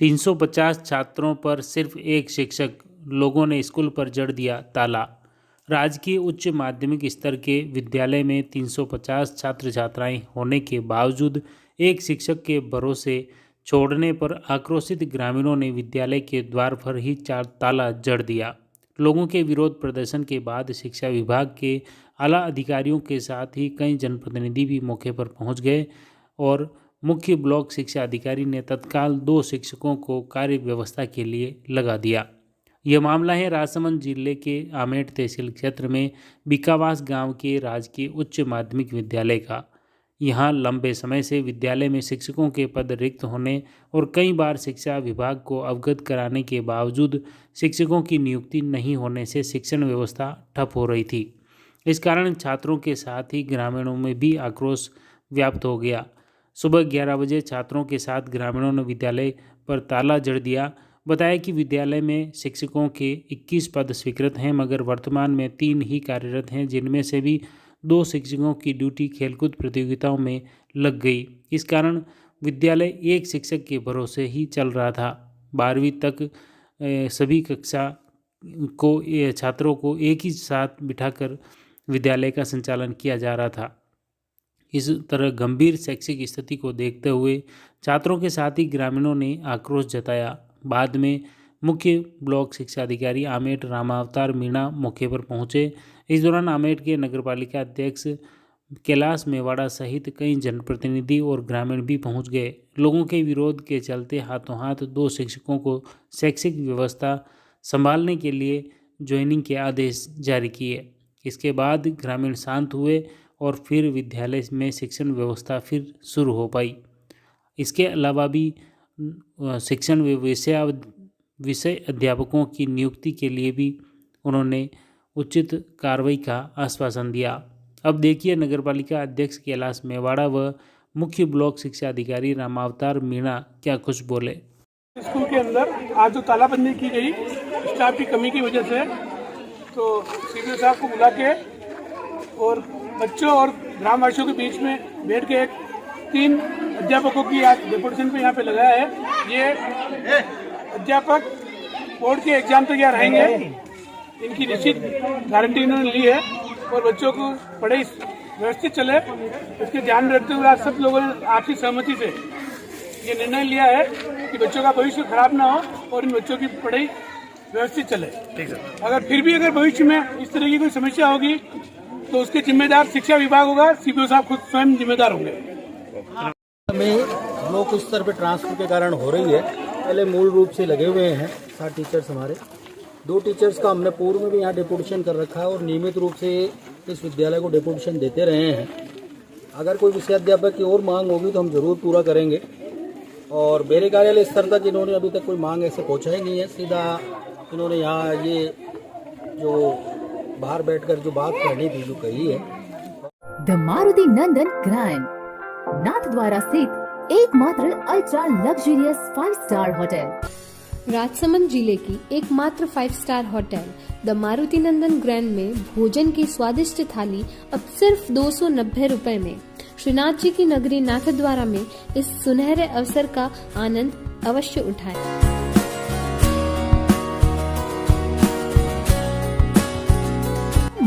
350 छात्रों पर सिर्फ एक शिक्षक, लोगों ने स्कूल पर जड़ दिया ताला। राजकीय उच्च माध्यमिक स्तर के विद्यालय में 350 छात्र छात्राएं होने के बावजूद एक शिक्षक के भरोसे छोड़ने पर आक्रोशित ग्रामीणों ने विद्यालय के द्वार पर ही ताला जड़ दिया। लोगों के विरोध प्रदर्शन के बाद शिक्षा विभाग के आला अधिकारियों के साथ ही कई जनप्रतिनिधि भी मौके पर पहुंच गए और मुख्य ब्लॉक शिक्षा अधिकारी ने तत्काल 2 शिक्षकों को कार्य व्यवस्था के लिए लगा दिया। यह मामला है राजसमंद जिले के आमेठ तहसील क्षेत्र में बिकावास गांव के राजकीय उच्च माध्यमिक विद्यालय का। यहां लंबे समय से विद्यालय में शिक्षकों के पद रिक्त होने और कई बार शिक्षा विभाग को अवगत कराने के बावजूद शिक्षकों की नियुक्ति नहीं होने से शिक्षण व्यवस्था ठप हो रही थी। इस कारण छात्रों के साथ ही ग्रामीणों में भी आक्रोश व्याप्त हो गया। सुबह 11 बजे छात्रों के साथ ग्रामीणों ने विद्यालय पर ताला जड़ दिया। बताया कि विद्यालय में शिक्षकों के 21 पद स्वीकृत हैं, मगर वर्तमान में 3 ही कार्यरत हैं, जिनमें से भी 2 शिक्षकों की ड्यूटी खेलकूद प्रतियोगिताओं में लग गई। इस कारण विद्यालय एक शिक्षक के भरोसे ही चल रहा था। 12वीं तक सभी कक्षा को छात्रों को एक ही साथ बिठाकर विद्यालय का संचालन किया जा रहा था। इस तरह गंभीर शैक्षिक स्थिति को देखते हुए छात्रों के साथ ही ग्रामीणों ने आक्रोश जताया। बाद में मुख्य ब्लॉक शिक्षा अधिकारी आमेठ रामावतार मीणा मौके पर पहुंचे। इस दौरान आमेठ के नगरपालिका अध्यक्ष कैलाश मेवाड़ा सहित कई जनप्रतिनिधि और ग्रामीण भी पहुंच गए। लोगों के विरोध के चलते हाथों हाथ 2 शिक्षकों को शैक्षिक व्यवस्था संभालने के लिए ज्वाइनिंग के आदेश जारी किए। इसके बाद ग्रामीण शांत हुए और फिर विद्यालय में शिक्षण व्यवस्था फिर शुरू हो पाई। इसके अलावा भी शिक्षण विषय अध्यापकों की नियुक्ति के लिए भी उन्होंने उचित कार्रवाई का आश्वासन दिया। अब देखिए नगरपालिका अध्यक्ष कैलाश मेवाड़ा व मुख्य ब्लॉक शिक्षा अधिकारी रामावतार मीणा क्या कुछ बोले। स्कूल के अंदर आज जो तालाबंदी की गई स्टाफ की कमी की वजह से, तो सीपीओ साहब को बुला के और बच्चों और ग्रामवासियों के बीच में बैठ के 3 अध्यापकों की आज डेपुटेशन पे यहाँ पे लगाया है। ये अध्यापक बोर्ड के एग्जाम तक यहाँ रहेंगे, इनकी निश्चित गारंटी इन्होंने ली है और बच्चों को पढ़ाई व्यवस्थित चले, इसके ध्यान में रखते हुए आज सब लोगों ने आपसी सहमति से ये निर्णय लिया है कि बच्चों का भविष्य खराब ना हो और इन बच्चों की पढ़ाई व्यवस्थित चले। अगर फिर भी भविष्य में इस तरह की कोई समस्या होगी तो उसके जिम्मेदार शिक्षा विभाग होगा, सीपीओ साहब खुद स्वयं जिम्मेदार होंगे। में ब्लॉक स्तर पे ट्रांसफर के कारण हो रही है। पहले मूल रूप से लगे हुए हैं 7 टीचर्स हमारे। 2 टीचर्स का हमने पूर्व में भी यहाँ डेपुटेशन कर रखा है और नियमित रूप से इस विद्यालय को डेपुटेशन देते रहे हैं। अगर कोई विषयाध्यापक की और मांग होगी तो हम जरूर पूरा करेंगे। और मेरे कार्यालय स्तर तक इन्होंने अभी तक कोई मांग ऐसे पहुँचाई नहीं है। सीधा इन्होंने यहाँ ये जो बाहर बैठकर जो बात करनी थी जो कही है। The Maruti Nandan grand Nathdwara स्थित एकमात्र ultra luxurious 5 star hotel. Rajsamand जिले की एकमात्र 5 star hotel the Maruti Nandan grand में भोजन की स्वादिष्ट थाली अब सिर्फ 290 रुपए में। श्रीनाथ जी की नगरी नाथद्वारा में इस सुनहरे अवसर का आनंद अवश्य उठाएं।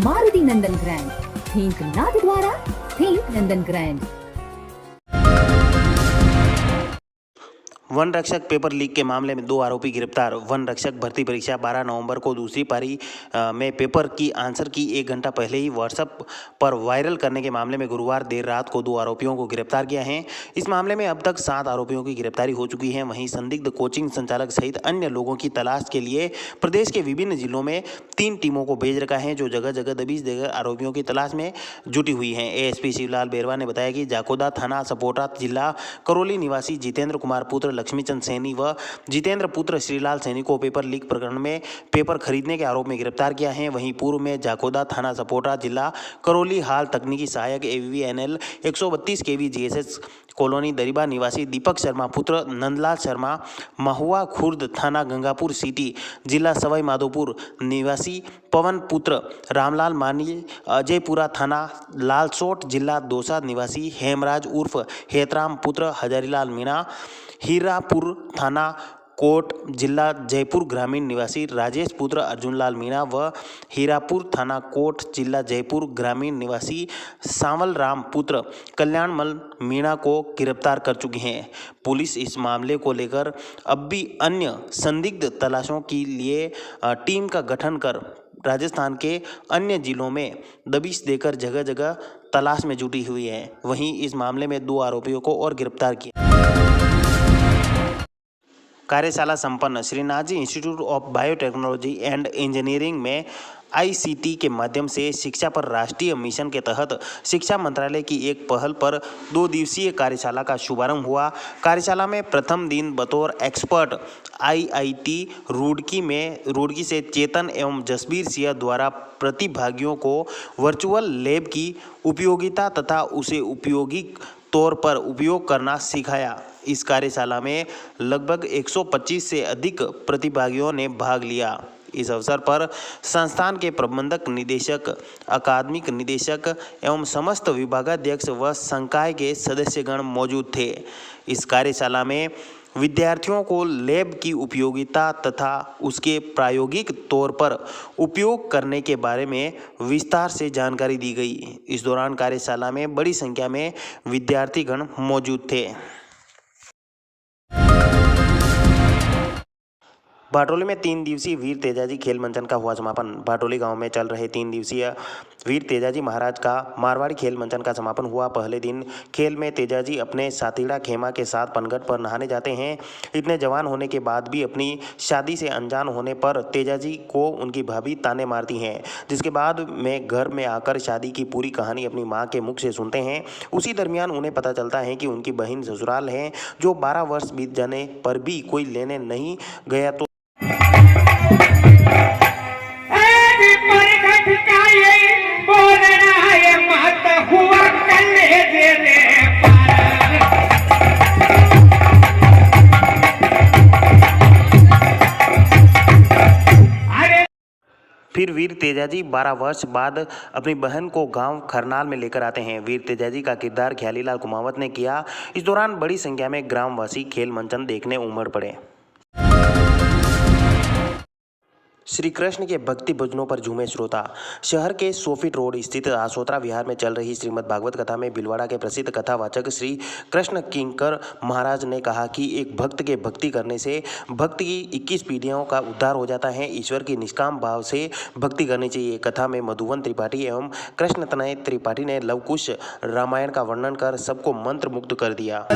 मारुति नंदन ग्रैंड, थिंक नाथद्वारा, थिंक नंदन ग्रैंड। वन रक्षक पेपर लीक के मामले में 2 आरोपी गिरफ्तार। वन रक्षक भर्ती परीक्षा 12 नवंबर को दूसरी पारी में पेपर की आंसर की 1 घंटा पहले ही व्हाट्सएप पर वायरल करने के मामले में गुरुवार देर रात को 2 आरोपियों को गिरफ्तार किया है। इस मामले में अब तक 7 आरोपियों की गिरफ्तारी हो चुकी है। वहीं संदिग्ध कोचिंग संचालक सहित अन्य लोगों की तलाश के लिए प्रदेश के विभिन्न जिलों में 3 टीमों को भेज रखा है, जो जगह जगह दबिश देकर आरोपियों की तलाश में जुटी हुई हैं। एएसपी शिवलाल बेरवा ने बताया कि जाकोदा थाना सपोटा जिला करौली निवासी जितेंद्र कुमार पुत्र लक्ष्मीचंद सैनी व जितेंद्र पुत्र श्रीलाल सैनी को पेपर लीक प्रकरण में पेपर खरीदने के आरोप में गिरफ्तार किया है। वहीं पूर्व में जाकोदा थाना सपोटा जिला करौली हाल तकनीकी सहायक AVVNL 132 KV GSS colony Dariba निवासी दीपक शर्मा पुत्र नंदलाल शर्मा, महुआ खुर्द थाना गंगापुर सिटी जिला सवाई माधोपुर निवासी पवन पुत्र रामलाल मानी, अजयपुरा थाना लालसोट जिला दौसा निवासी हेमराज उर्फ हेतराम पुत्र हजारीलाल मीणा, हीरापुर थाना कोट जिला जयपुर ग्रामीण निवासी राजेश पुत्र अर्जुनलाल मीणा व हीरापुर थाना कोट जिला जयपुर ग्रामीण निवासी सांवल राम पुत्र कल्याणमल मीणा को गिरफ्तार कर चुकी है। पुलिस इस मामले को लेकर अब भी अन्य संदिग्ध तलाशों के लिए टीम का गठन कर राजस्थान के अन्य जिलों में दबिश देकर जगह जगह तलाश में जुटी हुई है। वहीं इस मामले में 2 आरोपियों को और गिरफ्तार किया। कार्यशाला संपन्न Shrinathji institute of biotechnology and engineering में ICT के माध्यम से शिक्षा पर राष्ट्रीय मिशन के तहत शिक्षा मंत्रालय की एक पहल पर 2 दिवसीय कार्यशाला का शुभारंभ हुआ। कार्यशाला में प्रथम दिन बतौर एक्सपर्ट IIT रुड़की से चेतन एवं जसबीर सिंह द्वारा प्रतिभागियों को वर्चुअल लैब की उपयोगिता तथा उसे उपयोगिक तौर पर उपयोग करना सिखाया। इस कार्यशाला में लगभग 125 से अधिक प्रतिभागियों ने भाग लिया। इस अवसर पर संस्थान के प्रबंधक निदेशक, अकादमिक निदेशक एवं समस्त विभागाध्यक्ष व संकाय के सदस्यगण मौजूद थे। इस कार्यशाला में विद्यार्थियों को लैब की उपयोगिता तथा उसके प्रायोगिक तौर पर उपयोग करने के बारे में विस्तार से जानकारी दी गई। इस दौरान कार्यशाला में बड़ी संख्या में विद्यार्थीगण मौजूद थे। भाटोली में 3 दिवसीय वीर तेजाजी खेल मंचन का हुआ समापन। भाटोली गांव में चल रहे 3 दिवसीय वीर तेजाजी महाराज का मारवाड़ी खेल मंचन का समापन हुआ। पहले दिन खेल में तेजाजी अपने साथीड़ा खेमा के साथ पनघट पर नहाने जाते हैं। इतने जवान होने के बाद भी अपनी शादी से अनजान होने पर तेजाजी को उनकी भाभी ताने मारती हैं, जिसके बाद में घर में आकर शादी की पूरी कहानी अपनी माँ के मुख से सुनते हैं। उसी दरमियान उन्हें पता चलता है कि उनकी बहन ससुराल है, जो 12 वर्ष बीत जाने पर भी कोई लेने नहीं गया। तो फिर वीर तेजाजी 12 वर्ष बाद अपनी बहन को गांव खरनाल में लेकर आते हैं। वीर तेजाजी का किरदार ख्यालीलाल कुमावत ने किया। इस दौरान बड़ी संख्या में ग्रामवासी खेल मंचन देखने उमड़ पड़े। श्री कृष्ण के भक्ति भजनों पर झूमे श्रोता। शहर के 100 फीट रोड स्थित आसोत्रा विहार में चल रही श्रीमद् भागवत कथा में भीलवाड़ा के प्रसिद्ध कथावाचक श्री कृष्ण किंकर महाराज ने कहा कि एक भक्त के भक्ति करने से भक्त की 21 पीढ़ियों का उद्धार हो जाता है। ईश्वर की निष्काम भाव से भक्ति करनी चाहिए। कथा में मधुवन त्रिपाठी एवं कृष्ण तनय त्रिपाठी ने लवकुश रामायण का वर्णन कर सबको मंत्र मुग्ध कर दिया।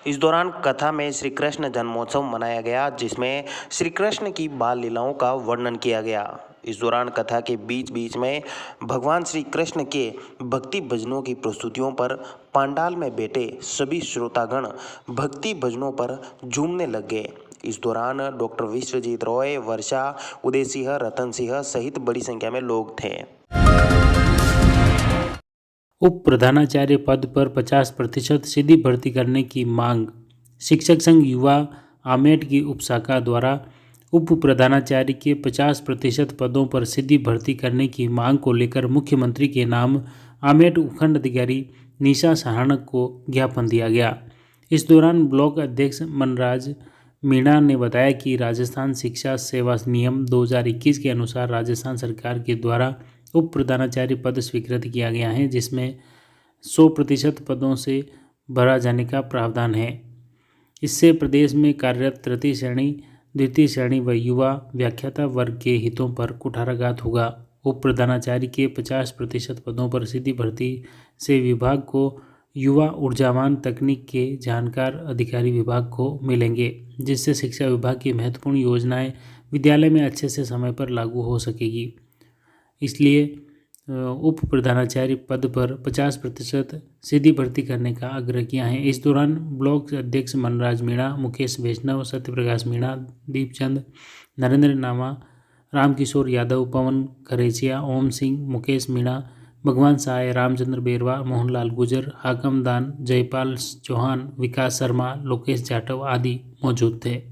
इस दौरान कथा में श्री कृष्ण जन्मोत्सव मनाया गया, जिसमें श्री कृष्ण की बाल लीलाओं का वर्णन किया गया। इस दौरान कथा के बीच बीच में भगवान श्री कृष्ण के भक्ति भजनों की प्रस्तुतियों पर पंडाल में बैठे सभी श्रोतागण भक्ति भजनों पर झूमने लग गए। इस दौरान डॉक्टर विश्वजीत रॉय, वर्षा, उदय सिंह, रतन सिंह सहित बड़ी संख्या में लोग थे। उप प्रधानाचार्य पद पर 50% सीधी भर्ती करने की मांग। शिक्षक संघ युवा आमेट की उपशाखा द्वारा उप प्रधानाचार्य के 50% पदों पर सीधी भर्ती करने की मांग को लेकर मुख्यमंत्री के नाम आमेट उपखंड अधिकारी निशा सहानक को ज्ञापन दिया गया। इस दौरान ब्लॉक अध्यक्ष मनराज मीणा ने बताया कि राजस्थान शिक्षा सेवा नियम 2021 के अनुसार राजस्थान सरकार के द्वारा उप प्रधानाचार्य पद स्वीकृत किया गया है, जिसमें 100% पदों से भरा जाने का प्रावधान है। इससे प्रदेश में कार्यरत तृतीय श्रेणी, द्वितीय श्रेणी व युवा व्याख्याता वर्ग के हितों पर कुठाराघात होगा। उप प्रधानाचार्य के 50% पदों पर सीधी भर्ती से विभाग को युवा ऊर्जावान तकनीक के जानकार अधिकारी विभाग को मिलेंगे, जिससे शिक्षा विभाग की महत्वपूर्ण योजनाएं विद्यालय में अच्छे से समय पर लागू हो सकेगी। इसलिए उप प्रधानाचार्य पद पर 50% सीधी भर्ती करने का आग्रह किया है। इस दौरान ब्लॉक अध्यक्ष मनराज मीणा, मुकेश वैष्णव, सत्यप्रकाश मीणा, दीपचंद, नरेंद्र नामा, रामकिशोर यादव, पवन खरेचिया, ओम सिंह, मुकेश मीणा, भगवान साय, रामचंद्र बेरवा, मोहनलाल गुजर, हाकम दान, जयपाल चौहान, विकास शर्मा, लोकेश जाटव आदि मौजूद थे।